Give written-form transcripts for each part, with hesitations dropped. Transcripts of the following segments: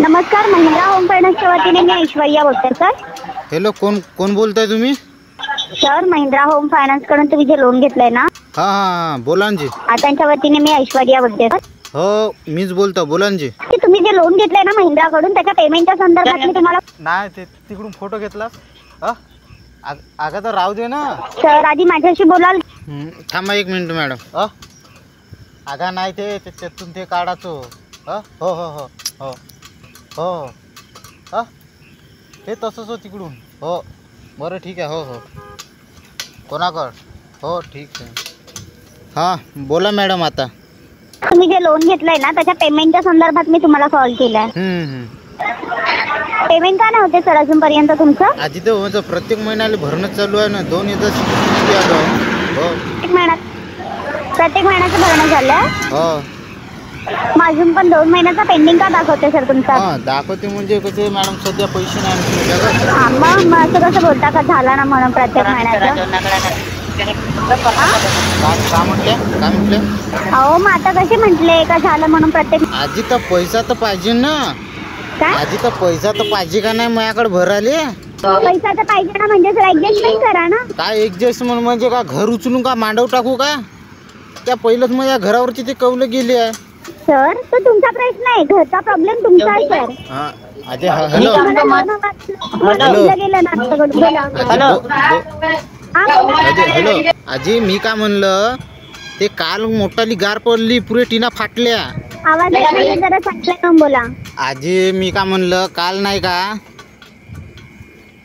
नमस्कार, महिंद्रा होम फायनान्सच्या वतीने मी ऐश्वर्या बोलते सर. हॅलो, कोण बोलताय तुम्ही? सर, महिंद्रा होम फायनान्स कडून तुम्ही जे लोन घेतलंय ना, हां हां बोला ना जी. त्यांच्या वतीने मी ऐश्वर्या बोलते सर. हो, मीच बोलतो, बोला ना जी. की तुम्ही जे लोन घेतलंय ना महिंद्रा कडून, त्याच्या पेमेंटच्या संदर्भात मी तुम्हाला. नाही, ते तिकडून फोटो घेतलास. अगं तर राहू दे ना. सर, आधी माझ्याशी बोलाल. थांबा एक मिनिट मॅडम. अगं नाही, ते त्यातून ते काढायचो. हो हो हो हो हो हो ते तसंच हो तिकडून. हो बरं ठीक आहे. हो हो कोणाकड. हो ठीक आहे. हां बोला मॅडम. आता तुम्ही जे लोन घेतलंय ना, त्याच्या पेमेंटच्या संदर्भात मी तुम्हाला कॉल केलाय. पेमेंट का नाही होते सर अजूनपर्यंत तुमचं? आधी तर माझं प्रत्येक महिन्याला भरणं चालू आहे ना. 2000 हो. प्रत्येक महिन्याचं भरणं झालंय. हो अजून पण 2 महिन्याचा पेंडिंग का दाखवते सर तुमचा? हां दाखवते म्हणजे कसे मॅडम, सध्या पैसे नाही. मग असं कसं बोलता का झाला ना म्हणून प्रत्येक महिन्याचं? काय म्हटले? अहो मग आता कसे म्हटले का झालं म्हणून प्रत्येक. आधी तर पैसा तर पाहिजे ना. काय आधी तर पैसा तर पाहिजे का नाही माझ्याकडे भराले? पैसा तर पाहिजे ना, म्हणजे सर ऍडजस्टमेंट करा ना. काय ऍडजस्टमेंट म्हणजे का घर उचलून का मांडव टाकू का? त्या पहिलंच माझ्या घरावरची ते कौलं गेली आहे. सर तो तुमचा प्रश्न आहे, घरचा प्रॉब्लेम तुमचा आहे सर. आधी हॅलो हॅलो आजी, मी काय म्हणलं, ते काल मोठाली गार पडली, पुरे टीना फाटल्या. आवाज जरा चांगला बोला. आजी मी काय म्हणलं, काल नाही का.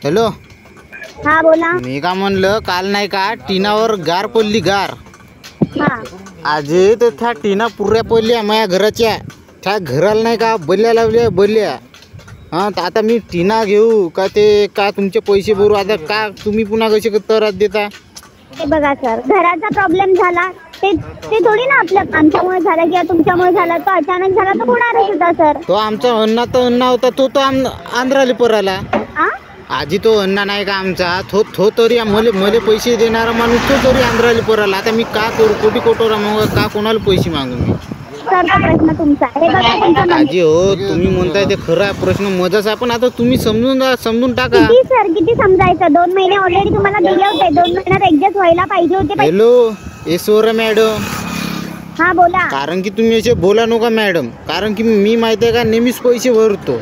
हॅलो हा बोला. मी काय म्हणलं, काल नाही का टीनावर गार पडली, गार. हा आजी तर त्या टीना पुऱ्या पडल्या माझ्या घराच्या. त्या घराला नाही का बल्ल्या लावल्या, बल्ल्या. हां तर आता मी टीना घेऊ का ते का तुमचे पैसे भरू? आता का तुम्ही पुन्हा कसे त्रास देता? हे बघा सर, घराचा प्रॉब्लेम झाला ते थोडी ना आपल्या आमच्यामुळे झाला किंवा तुमच्यामुळे झाला. तो अचानक झाला तो होणारच होता सर. तो आमचा अण्णा होता, तो आंध्राला पराला. आजी तो अण्णा नाही का आमचा, तो तरी मले पैसे देणारा माणूस, तो तरी आंध्राला पराला. आता मी का करू? कोटी मग का कोणाला पैसे मागू मी? सर तो प्रश्न तुमचा आहे. हे बघा तुमचा आजी हो, तुम्ही म्हणताय ते खरं आहे, प्रश्न मजाच आहे. पण आता तुम्ही समजून टाका. किती समजायचं? 2 महिने ऑलरेडी तुम्हाला दिले होते. 2 महिन्यात ऍडजस्ट व्हायला पाहिजे होते. Hello Aishwarya madam. हा बोला. कारण की तुम्ही असे बोला नका मॅडम, कारण की मी माहिती आहे का नेहमीच पैसे भरतो.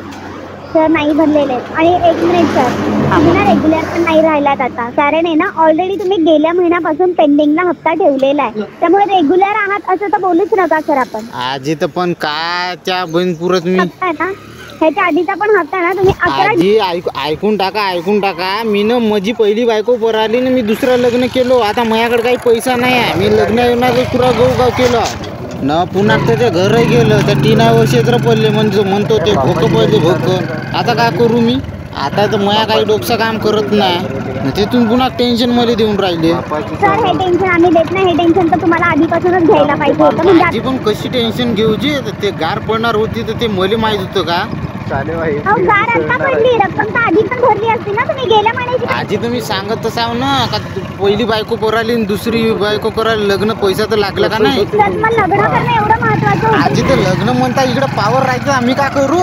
सर नाही भरलेले आहेत. आणि 1 मिनिट सर, तुम्ही ना रेग्युलर पण नाही राहिलात आता. कारण आहे ना, ऑलरेडी तुम्ही गेल्या महिन्यापासून पेंडिंगला हप्ता ठेवलेला आहे. त्यामुळे रेग्युलर आहात असं तर बोलूच नका सर आपण. आजी तर पण काय त्या बहिणपुरत मी हप्ता आहे ना, ह्याच्या आधीचा पण हप्ता ना तुम्ही 11. आजी ऐकून टाका. मी ना माझी पहिली बायको पराली ना, मी दुसरं लग्न केलो. आता माझ्याकडे काही पैसा नाही आहे. मी लग्न येणार पुरा गाव केलं न, पुन्हा त्याच्या घरही गेलं. त्या टीनावर क्षेत्र पडले, म्हणतो ते भोक. आता काय करू मी? आता तर माझ्या काही डोकं काम करत नाही. तिथून पुन्हा टेन्शन मध्ये देऊन राहिले. सर हे टेन्शन आम्ही देत नाही. हे टेन्शन तर तुम्हाला आधीपासूनच घ्यायला पाहिजे होतं. म्हणजे आजी पण कशी टेन्शन घेऊ जी? ते गार पडणार होती तर ते मला माहित होतं का? गार आता पडली, रक्कम तर आधी पण भरली असती ना तुम्ही गेल्या महिन्याची. आजी तुम्ही सांगत तसाव ना का पहिली बायको कराली दुसरी बायको करायला लग्न, पैसा तर लागला का नाही? सर मग लग्न करणं एवढं महत्वाचं होतं? आजी तर लग्न म्हणता इकडे पावर राहायचं, आम्ही काय करू?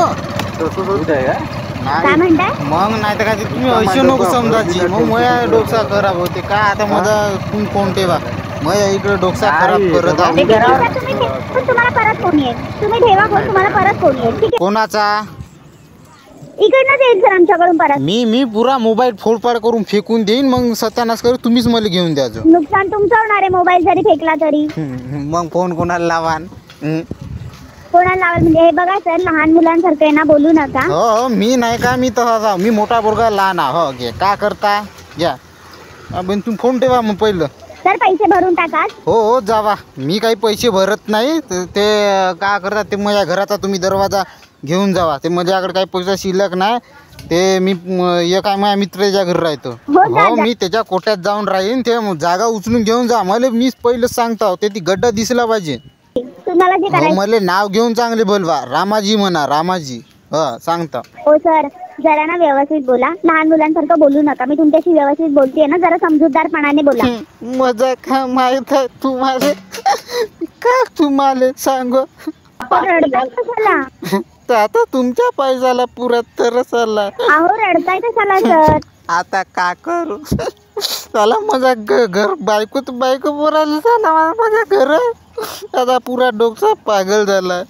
काय म्हणताय? मग नाही तर काय तुम्ही अशी नको समजायची. मग माझ्या डोकसा खराब होते का? आता माझा कोण ठेवा माझ्या इकडे डोकसा खराब करत आहे. तुम्हाला परत कोण येईल? तुम्ही ठेवा फोन, तुम्हाला परत कोण येईल? ठीक आहे, कोणाचा? इकडनंच येईल सर आमच्याकडून परत. मी पुरा मोबाईल फोडपाड करून फेकून देईन. मग सत्यानाश करू, तुम्हीच मला घेऊन द्यायचं. नुकसान तुमचं होणार आहे मोबाईल जरी फेकला तरी. मग फोन कोणाला लावान? कोणाला लावाल म्हणजे? हे बघा सर, लहान मुलांसारखं आहे ना, बोलू नका. हो मी नाही का, मी तसा मी मोठा पोरगा लहान. हो घे काय करता घ्या. तुम्ही फोन ठेवा मग पहिलं. सर पैसे भरून टाका. हो जावा. मी काही पैसे भरत नाही. ते काय करतात ते माझ्या घराचा तुम्ही दरवाजा घेऊन जावा. ते माझ्याकडे काही पैसा शिल्लक नाही. ते मी एक आहे माझ्या मित्राच्या घरी राहतो. हो मी त्याच्या कोट्यात जाऊन राहीन. ते जागा उचलून घेऊन जा. मला मीच पहिलं सांगतो, ते ती गड्डा दिसला पाहिजे. तुम्हाला जे करायचं, मला नाव घेऊन चांगले बोलवा. रामाजी म्हणा, रामाजी. सांगता. हो सर, जरा ना व्यवस्थित बोला. लहान मुलांसारखं बोलू नका. मी तुमच्याशी व्यवस्थित बोलतेय ना, जरा समजूतदारपणाने बोला. मजा का माहित आहे तुम्हाला? का तुम्हाला सांग तर आता तुमच्या पैशाला पुरत तर चालला. अहो रडताय कशाला सर? आता का करू? चला माझा घर बायको बोलायला चला माझ्या घर आता पुरा डोकसा पागल झाला.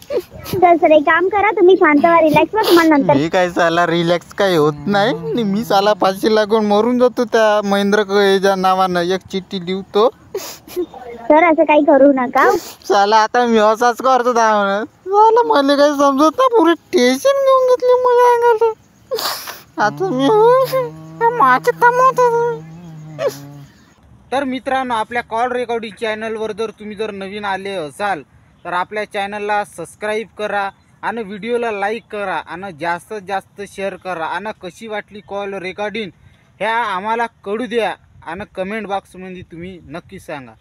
सर एक काम करा, तुम्ही शांत व्हा, रिलॅक्स व्हा, तुम्हाला नंतर मी काय साला रिलॅक्स काही होत नाही आणि मी साला फाशी लागून मरून जातो त्या महेंद्र याच्या नावानं. एक चिठ्ठी लिहतो. सर असं काही करू नका. साला आता मी असाच करतो त्यावर. साला मला काही समजत ना, पुरे टेन्शन घेऊन घेतली माझ्या अंगाला. आता मी माझे थांबवतो. तर मित्रांनो, आपल्या कॉल रेकॉर्डिंग चॅनलवर जर तुम्ही नवीन आले असाल तर आपल्या चॅनलला सबस्क्राईब करा आणि व्हिडिओला लाईक करा आणि जास्तीत जास्त शेअर करा आणि कशी वाटली कॉल रेकॉर्डिंग ह्या आम्हाला कळू द्या आणि कमेंट बॉक्समध्ये तुम्ही नक्की सांगा.